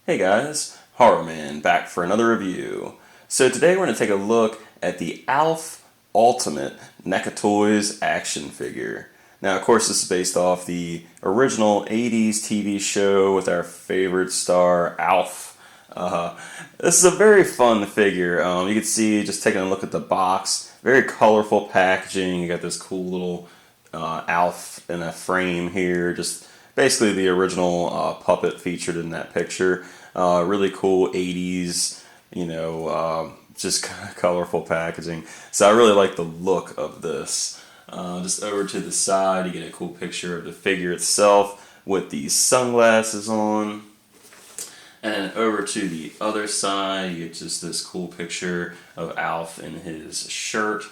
Hey guys, Horrorman back for another review. So today we're going to take a look at the ALF Ultimate NECA Toys action figure. Now of course this is based off the original 80s TV show with our favorite star ALF. This is a very fun figure. You can see, just taking a look at the box, very colorful packaging. You got this cool little ALF in a frame here, just basically the original puppet featured in that picture. Really cool 80s, just kind of colorful packaging. So I really like the look of this. Just over to the side, you get a cool picture of the figure itself with these sunglasses on. And over to the other side, you get just this cool picture of ALF in his shirt.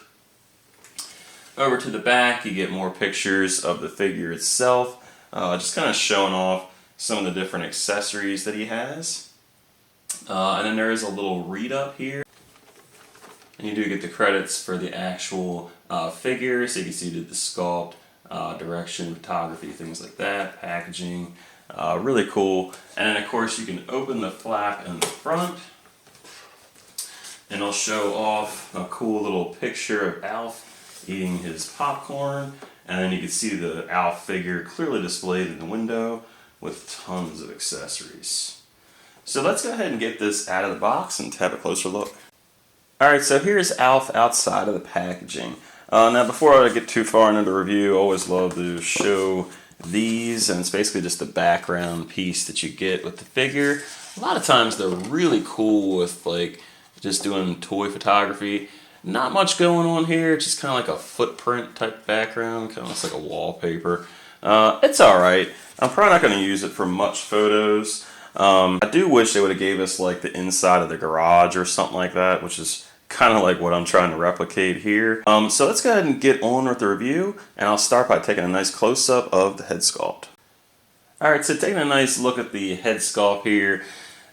Over to the back, you get more pictures of the figure itself. Just kind of showing off some of the different accessories that he has. And then there is a little read up here. And you do get the credits for the actual figure, so you can see the sculpt, direction, photography, things like that, packaging. Really cool. And then of course you can open the flap in the front and it'll show off a cool little picture of ALF eating his popcorn. And then you can see the ALF figure clearly displayed in the window with tons of accessories. So let's go ahead and get this out of the box and have a closer look. Alright, so here's ALF outside of the packaging. Now before I get too far into the review, I always love to show these, and it's basically just the background piece that you get with the figure. A lot of times they're really cool with like just doing toy photography. Not much going on here, it's just kind of like a footprint type background, kind of looks like a wallpaper. It's alright. I'm probably not going to use it for much photos. I do wish they would have gave us like the inside of the garage or something like that, which is kind of like what I'm trying to replicate here. So let's go ahead and get on with the review, and I'll start by taking a nice close-up of the head sculpt. Alright, so taking a nice look at the head sculpt here,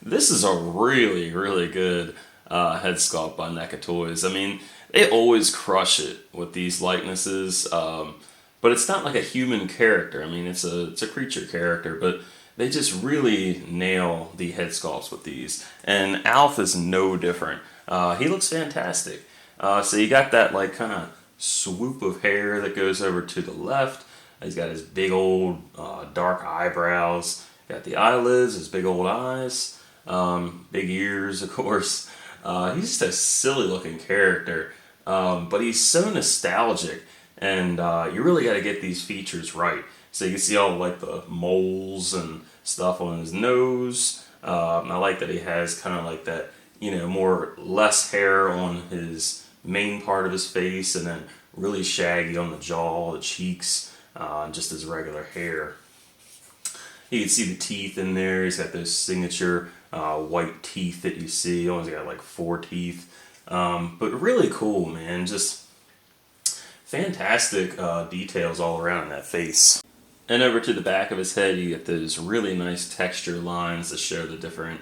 this is a really, really good head sculpt by NECA Toys. I mean, they always crush it with these likenesses, but it's not like a human character. I mean, it's a creature character, but they just really nail the head sculpts with these. And ALF is no different. He looks fantastic. So you got that like kind of swoop of hair that goes over to the left. He's got his big old dark eyebrows. Got the eyelids, his big old eyes, big ears, of course. He's just a silly looking character, but he's so nostalgic, and you really got to get these features right. So you can see all like the moles and stuff on his nose. I like that he has kind of like that, less hair on his main part of his face, and then really shaggy on the jaw, the cheeks, just his regular hair. You can see the teeth in there. He's got those signature white teeth that you see. He only got like 4 teeth. But really cool, man. Just fantastic details all around in that face. And over to the back of his head, you get those really nice texture lines that show the different,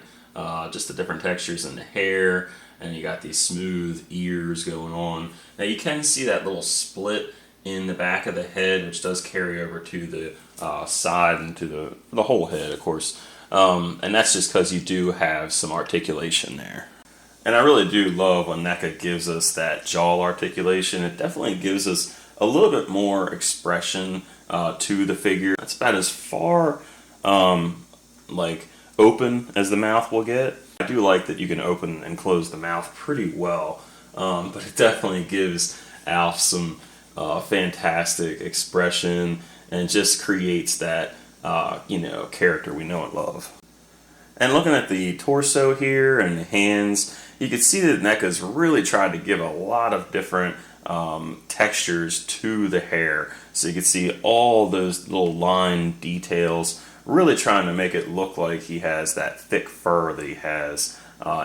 just the different textures in the hair. And you got these smooth ears going on. Now you can see that little split in the back of the head, which does carry over to the side and to the whole head, of course. And that's just because you do have some articulation there. And I really do love when NECA gives us that jaw articulation. It definitely gives us a little bit more expression to the figure. It's about as far like open as the mouth will get. I do like that you can open and close the mouth pretty well, but it definitely gives ALF some fantastic expression and just creates that character we know and love. And looking at the torso here and the hands, you can see that NECA's really tried to give a lot of different textures to the hair. So you can see all those little line details, really trying to make it look like he has that thick fur that he has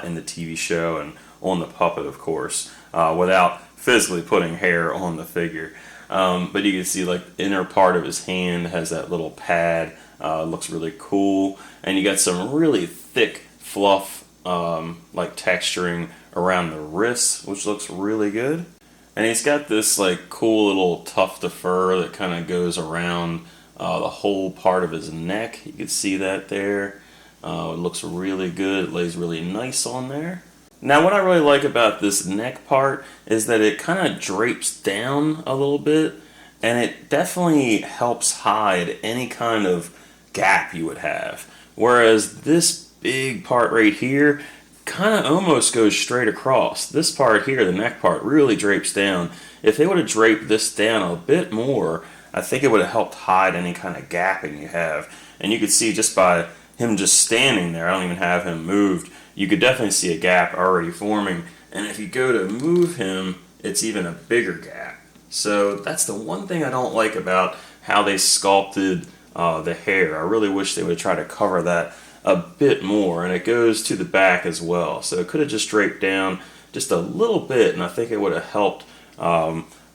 in the TV show and on the puppet, of course, without physically putting hair on the figure. But you can see like the inner part of his hand has that little pad. Looks really cool. And you got some really thick fluff like texturing around the wrists, which looks really good. And he's got this like cool little tuft of fur that kind of goes around the whole part of his neck. You can see that there. It looks really good. It lays really nice on there. Now what I really like about this neck part is that it kind of drapes down a little bit, and it definitely helps hide any kind of gap you would have. Whereas this big part right here kind of almost goes straight across. This part here, the neck part, really drapes down. If they would have draped this down a bit more, I think it would have helped hide any kind of gapping you have. And you could see just by him just standing there, I don't even have him moved, you could definitely see a gap already forming. And if you go to move him, it's even a bigger gap. So that's the one thing I don't like about how they sculpted the hair. I really wish they would try to cover that a bit more, and it goes to the back as well. So it could have just draped down just a little bit, and I think it would have helped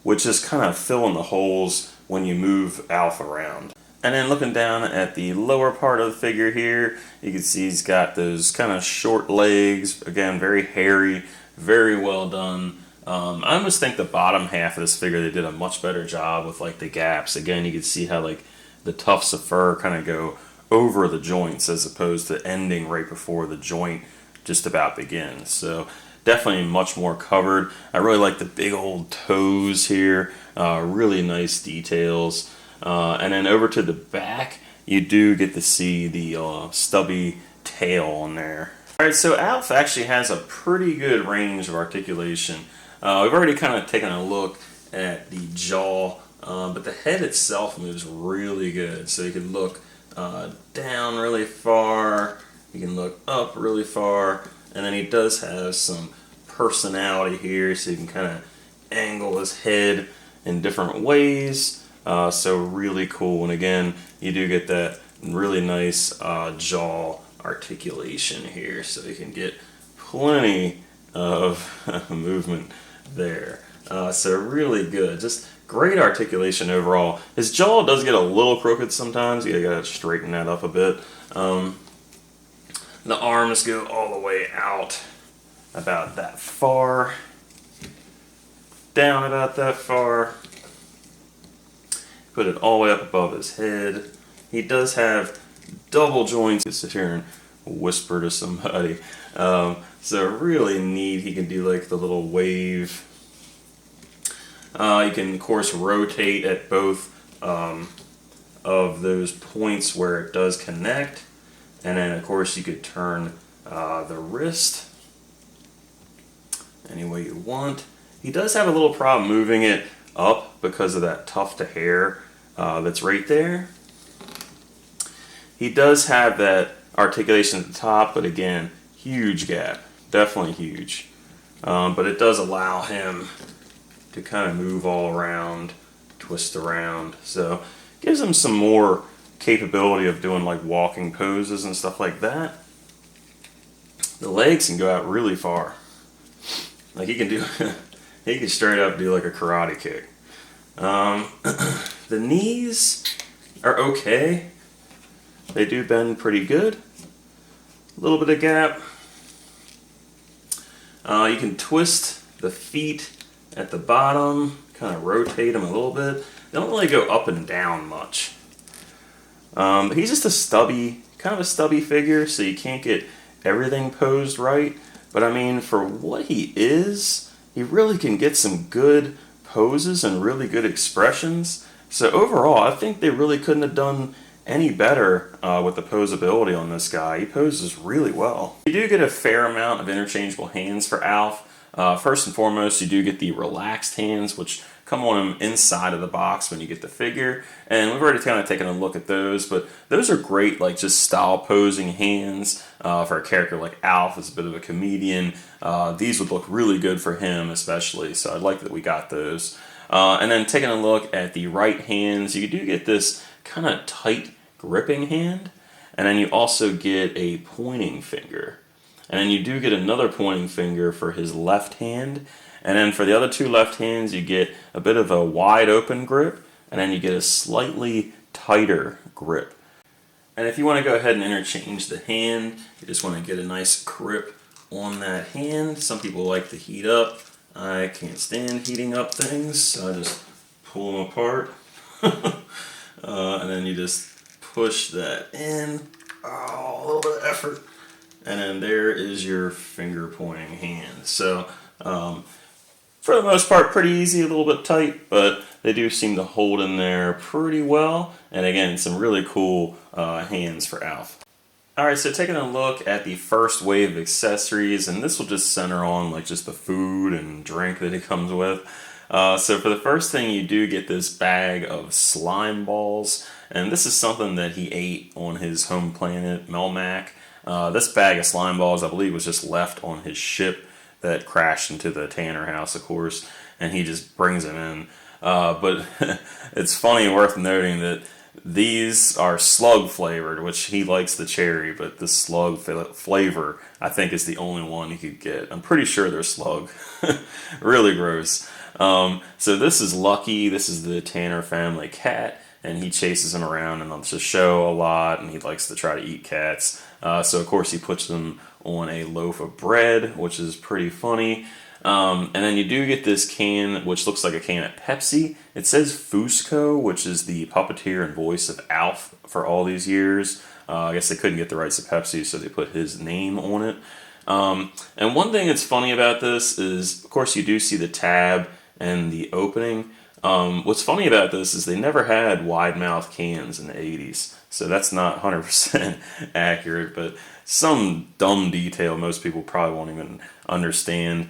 with just kind of filling the holes when you move ALF around. And then looking down at the lower part of the figure here, you can see he's got those kind of short legs. Again, very hairy, very well done. I almost think the bottom half of this figure, they did a much better job with like the gaps. Again, you can see how like the tufts of fur kind of go over the joints as opposed to ending right before the joint just about begins. So definitely much more covered. I really like the big old toes here. Really nice details. And then over to the back, you do get to see the stubby tail on there. Alright, so ALF actually has a pretty good range of articulation. We've already kind of taken a look at the jaw, but the head itself moves really good. So you can look down really far, you can look up really far, and then he does have some personality here, so you can kind of angle his head in different ways. So really cool, and again, you do get that really nice jaw articulation here, so you can get plenty of movement there. So really good, just great articulation overall. His jaw does get a little crooked sometimes, you gotta straighten that up a bit. The arms go all the way out about that far, down about that far. Put it all the way up above his head. He does have double joints. Sit here and whisper to somebody. So really neat. He can do like the little wave. You can of course rotate at both of those points where it does connect, and then of course you could turn the wrist any way you want. He does have a little problem moving it up because of that tuft of hair that's right there. He does have that articulation at the top, but again, huge gap, definitely huge. But it does allow him to kind of move all around, twist around. So gives him some more capability of doing like walking poses and stuff like that. The legs can go out really far. Like he can do, he can straight up do like a karate kick. The knees are okay. They do bend pretty good. A little bit of gap. You can twist the feet at the bottom, kind of rotate them a little bit. They don't really go up and down much. But he's just a stubby, kind of a stubby figure, so you can't get everything posed right. But I mean, for what he is, he really can get some good poses and really good expressions. So overall, I think they really couldn't have done any better with the posability on this guy. He poses really well. You do get a fair amount of interchangeable hands for ALF. First and foremost, you do get the relaxed hands, which come on him inside of the box when you get the figure. And we've already kind of taken a look at those, but those are great, like just style posing hands for a character like ALF, as a bit of a comedian. These would look really good for him especially, so I like that we got those. And then taking a look at the right hands, you do get this kind of tight gripping hand, and then you also get a pointing finger. And then you do get another pointing finger for his left hand. And then for the other two left hands, you get a bit of a wide open grip, and then you get a slightly tighter grip. And if you want to go ahead and interchange the hand, you just want to get a nice grip on that hand. Some people like to heat up. I can't stand heating up things, so I just pull them apart. And then you just push that in, Oh, a little bit of effort. And then there is your finger pointing hand. So, for the most part, pretty easy, a little bit tight, but they do seem to hold in there pretty well. And again, some really cool hands for ALF. Alright, so taking a look at the first wave of accessories, and this will just center on like just the food and drink that it comes with. So for the first thing, you do get this bag of slime balls, and this is something that he ate on his home planet, Melmac. This bag of slime balls, I believe, was just left on his ship that crashed into the Tanner house, of course, and he just brings them in. But it's funny, worth noting that these are slug flavored, which he likes the cherry, but the slug flavor, I think, is the only one you could get. I'm pretty sure they're slug. Really gross. So this is Lucky. This is the Tanner family cat, and he chases him around and on the show a lot, and he likes to try to eat cats. So of course he puts them on a loaf of bread, which is pretty funny. And then you do get this can, which looks like a can of Pepsi. It says Fusco, which is the puppeteer and voice of ALF for all these years. I guess they couldn't get the rights to Pepsi, so they put his name on it. And one thing that's funny about this is, of course, you do see the tab and the opening. What's funny about this is they never had wide mouth cans in the 80s, so that's not 100% accurate, but some dumb detail most people probably won't even understand.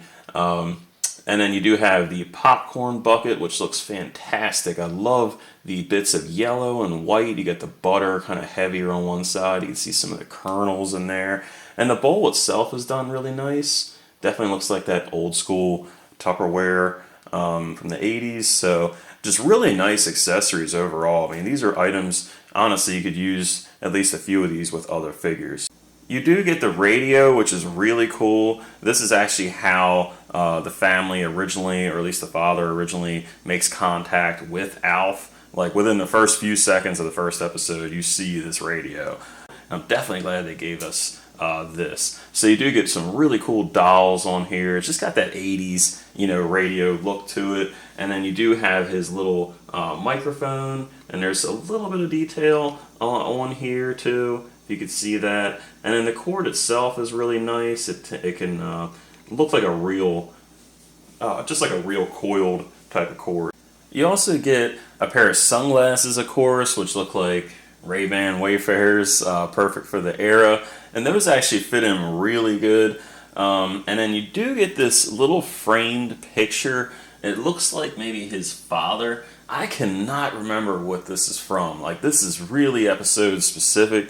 And then you do have the popcorn bucket, which looks fantastic. I love the bits of yellow and white. You get the butter kind of heavier on one side. You can see some of the kernels in there. And the bowl itself is done really nice. Definitely looks like that old school Tupperware from the 80s. So just really nice accessories overall. I mean, these are items, honestly, you could use at least a few of these with other figures. You do get the radio, which is really cool. This is actually how the family originally, or at least the father originally, makes contact with ALF. Like within the first few seconds of the first episode, you see this radio. I'm definitely glad they gave us this. So you do get some really cool dolls on here. It's just got that 80s, radio look to it. And then you do have his little microphone, and there's a little bit of detail on here too. If you could see that. And then the cord itself is really nice. It can look like a real, just like a real coiled type of cord. You also get a pair of sunglasses, of course, which look like Ray-Ban Wayfarers, perfect for the era. And those actually fit him really good. And then you do get this little framed picture. It looks like maybe his father. I cannot remember what this is from. Like, this is really episode specific.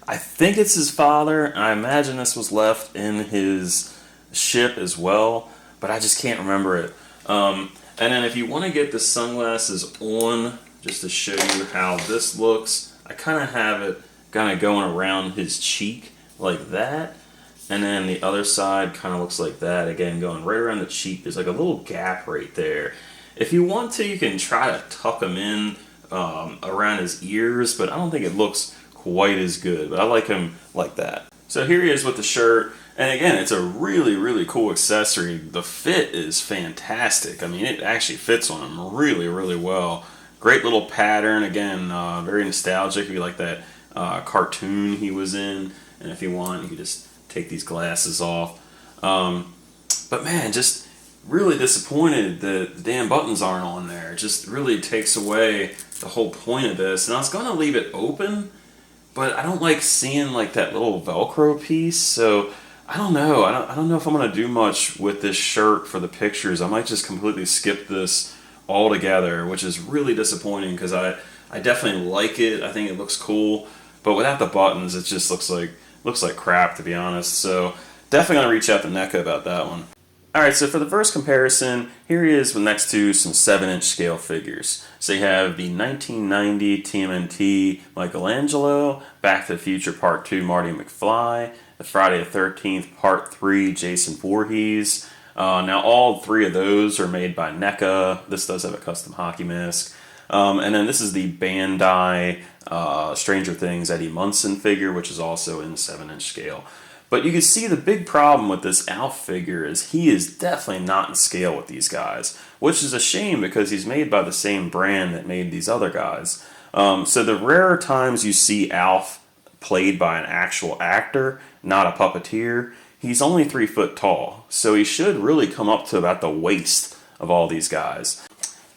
I think it's his father. I imagine this was left in his ship as well, but I just can't remember it. And then if you want to get the sunglasses on, just to show you how this looks, I kind of have it kind of going around his cheek like that. And then the other side kind of looks like that, again, going right around the cheek. There's like a little gap right there. If you want to, you can try to tuck them in around his ears, but I don't think it looks quite as good, but I like him like that. So here he is with the shirt, and again, it's a really, really cool accessory. The fit is fantastic. I mean, it actually fits on him really, really well. Great little pattern, again, very nostalgic. If you like that cartoon he was in, and if you want, you can just take these glasses off. But man, just really disappointed that the damn buttons aren't on there. It just really takes away the whole point of this. And I was going to leave it open, but I don't like seeing like that little Velcro piece, so I don't know. I don't know if I'm going to do much with this shirt for the pictures. I might just completely skip this altogether, which is really disappointing because I definitely like it. I think it looks cool, but without the buttons, it just looks like crap, to be honest. So definitely going to reach out to NECA about that one. Alright, so for the first comparison, here he is next to some 7-inch scale figures. So you have the 1990 TMNT Michelangelo, Back to the Future Part 2 Marty McFly, the Friday the 13th Part 3 Jason Voorhees. Now all three of those are made by NECA. This does have a custom hockey mask. And then this is the Bandai Stranger Things Eddie Munson figure, which is also in 7-inch scale. But you can see the big problem with this ALF figure is he is definitely not in scale with these guys, which is a shame because he's made by the same brand that made these other guys. So the rarer times you see ALF played by an actual actor, not a puppeteer. He's only 3 foot tall, so he should really come up to about the waist of all these guys.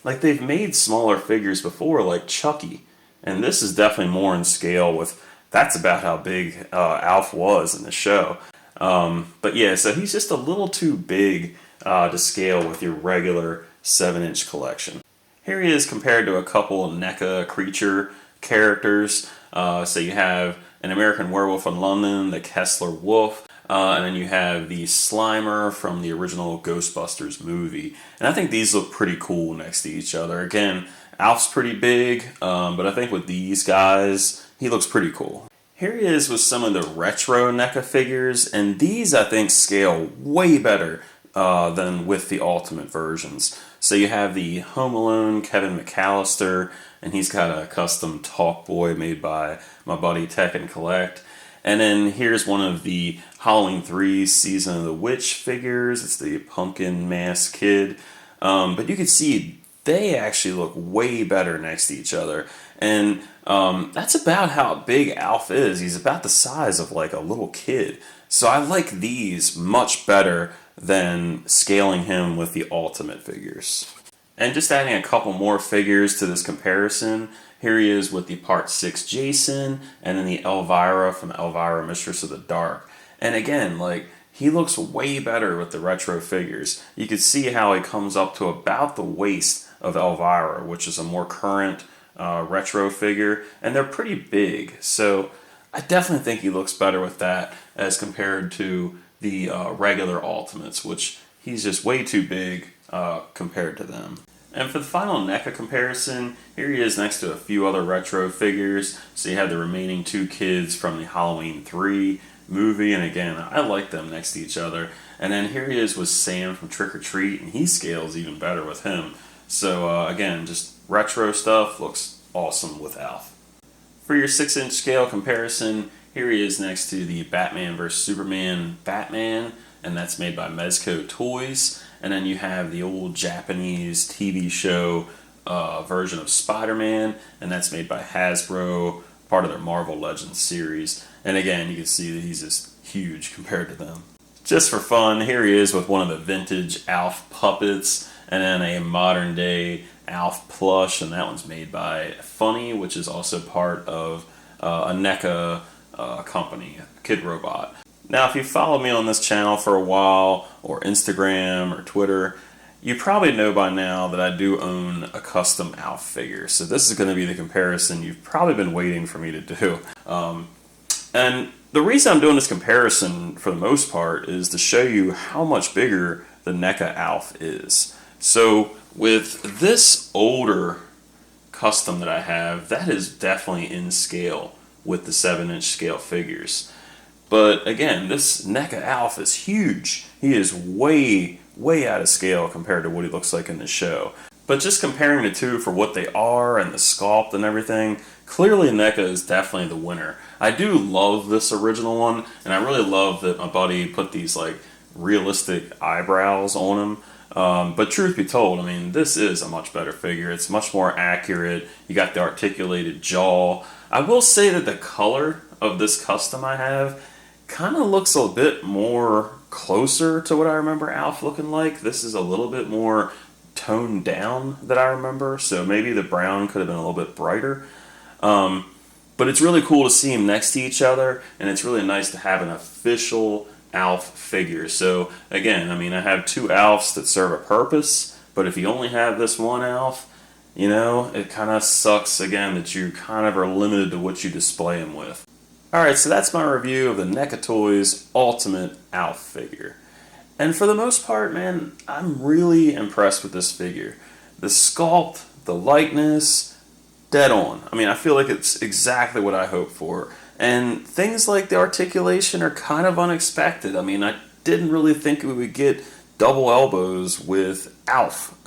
Like, they've made smaller figures before, like Chucky, and this is definitely more in scale with, that's about how big Alf was in the show. But yeah, so he's just a little too big to scale with your regular 7-inch collection. Here he is compared to a couple of NECA creature characters. So you have an American Werewolf in London, the Kessler Wolf, and then you have the Slimer from the original Ghostbusters movie. And I think these look pretty cool next to each other. Again, Alf's pretty big, but I think with these guys, he looks pretty cool. Here he is with some of the retro NECA figures, and these I think scale way better than with the Ultimate versions. So you have the Home Alone Kevin McAllister, and he's got a custom Talk Boy made by my buddy Tech and Collect. And then here's one of the Halloween 3 Season of the Witch figures. It's the Pumpkin Mask Kid. But you can see they actually look way better next to each other. And that's about how big Alf is. He's about the size of like a little kid. So I like these much better than scaling him with the Ultimate figures. And just adding a couple more figures to this comparison, here he is with the Part 6 Jason, and then the Elvira from Elvira Mistress of the Dark. And again, like, he looks way better with the retro figures. You can see how he comes up to about the waist of Elvira, which is a more current retro figure, and they're pretty big. So I definitely think he looks better with that as compared to the regular Ultimates, which he's just way too big compared to them. And for the final NECA comparison, here he is next to a few other retro figures. So you have the remaining 2 kids from the Halloween 3 movie, and again, I like them next to each other. And then here he is with Sam from Trick or Treat, and he scales even better with him. So again, just retro stuff looks awesome with Alf. For your 6-inch scale comparison, here he is next to the Batman vs. Superman Batman, and that's made by Mezco Toys. And then you have the old Japanese TV show version of Spider-Man, and that's made by Hasbro, part of their Marvel Legends series. And again, you can see that he's just huge compared to them. Just for fun, here he is with one of the vintage Alf puppets, and then a modern day Alf plush, and that one's made by Funny, which is also part of a NECA company, Kid Robot. Now, if you followed me on this channel for a while, or Instagram or Twitter, you probably know by now that I do own a custom Alf figure. So this is going to be the comparison you've probably been waiting for me to do. And the reason I'm doing this comparison, for the most part, is to show you how much bigger the NECA Alf is. So with this older custom that I have, that is definitely in scale with the 7-inch scale figures. But again, this NECA Alf is huge. He is way, way out of scale compared to what he looks like in the show. But just comparing the two for what they are and the sculpt and everything, clearly NECA is definitely the winner. I do love this original one, and I really love that my buddy put these like realistic eyebrows on him. But truth be told, I mean, this is a much better figure. It's much more accurate. You got the articulated jaw. I will say that the color of this custom I have kind of looks a bit more closer to what I remember Alf looking like. This is a little bit more toned down that I remember, so maybe the brown could have been a little bit brighter. But it's really cool to see them next to each other, and it's really nice to have an official Alf figure. So again, I mean, I have 2 Alfs that serve a purpose, but if you only have this one Alf, you know, it kind of sucks again that you kind of are limited to what you display them with. Alright, so that's my review of the NECA Toys Ultimate Alf figure. And for the most part, man, I'm really impressed with this figure. The sculpt, the likeness, dead on. I mean, I feel like it's exactly what I hoped for. And things like the articulation are kind of unexpected. I mean, I didn't really think we would get double elbows with Alf.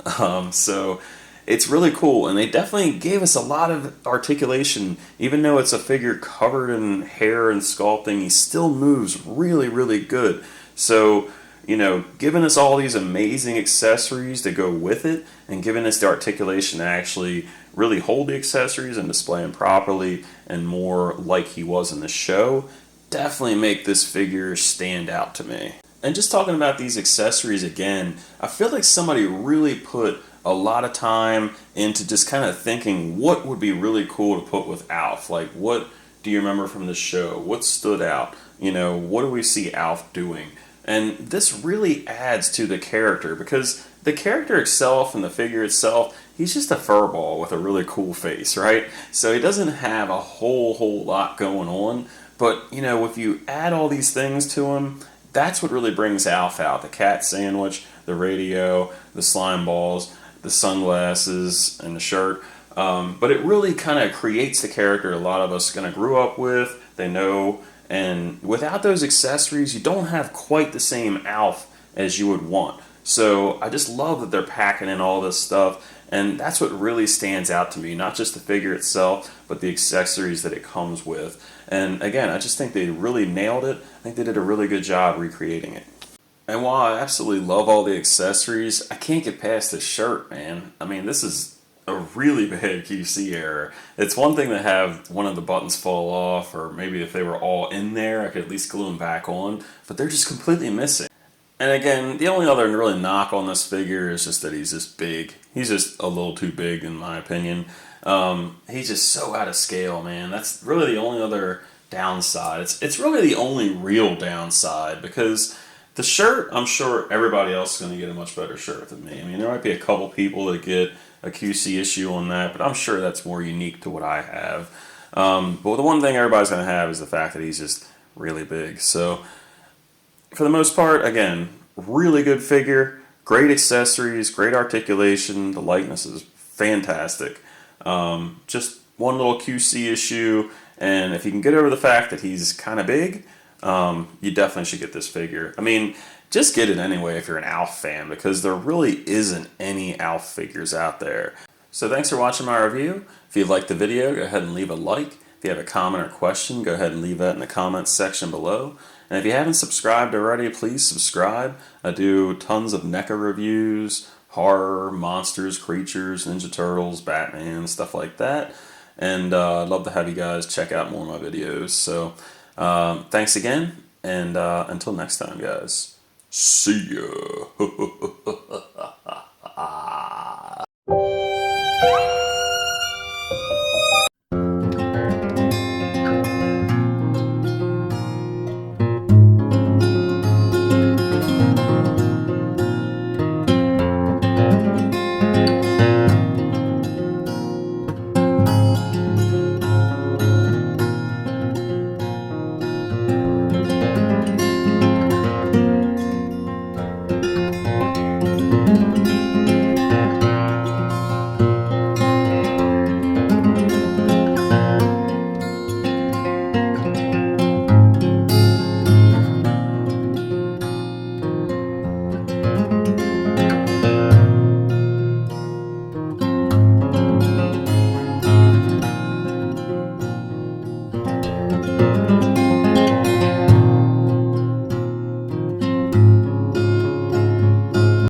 So it's really cool, and they definitely gave us a lot of articulation. Even though it's a figure covered in hair and sculpting, he still moves really, really good. So, you know, giving us all these amazing accessories to go with it, and giving us the articulation to actually really hold the accessories and display them properly and more like he was in the show, definitely make this figure stand out to me. And just talking about these accessories again, I feel like somebody really put a lot of time into just kind of thinking what would be really cool to put with ALF. Like, what do you remember from the show? What stood out? You know, what do we see ALF doing? And this really adds to the character, because the character itself and the figure itself, he's just a furball with a really cool face, right? So he doesn't have a whole lot going on. But, you know, if you add all these things to him, that's what really brings ALF out. The cat sandwich, the radio, the slime balls, the sunglasses, and the shirt. But it really kind of creates the character a lot of us kind of grew up with, they know. And without those accessories, you don't have quite the same ALF as you would want. So I just love that they're packing in all this stuff. And that's what really stands out to me, not just the figure itself, but the accessories that it comes with. And again, I just think they really nailed it. I think they did a really good job recreating it. And while I absolutely love all the accessories, I can't get past this shirt, man. I mean, this is a really bad QC error. It's one thing to have one of the buttons fall off, or maybe if they were all in there, I could at least glue them back on, but they're just completely missing. And again, the only other really knock on this figure is just that he's just big. He's just a little too big, in my opinion. He's just so out of scale, man. That's really the only other downside. It's really the only real downside, because the shirt, I'm sure everybody else is going to get a much better shirt than me. I mean, there might be a couple people that get a QC issue on that, but I'm sure that's more unique to what I have. But the one thing everybody's going to have is the fact that he's just really big. So for the most part, again, really good figure, great accessories, great articulation. The lightness is fantastic. Just one little QC issue, and if you can get over the fact that he's kind of big, you definitely should get this figure. I mean, just get it anyway if you're an ALF fan, because there really isn't any ALF figures out there. So thanks for watching my review. If you liked the video, go ahead and leave a like. If you have a comment or question, go ahead and leave that in the comments section below. And if you haven't subscribed already, please subscribe. I do tons of NECA reviews, horror, monsters, creatures, Ninja Turtles, Batman, stuff like that. And I'd love to have you guys check out more of my videos. So thanks again, and until next time, guys. See ya.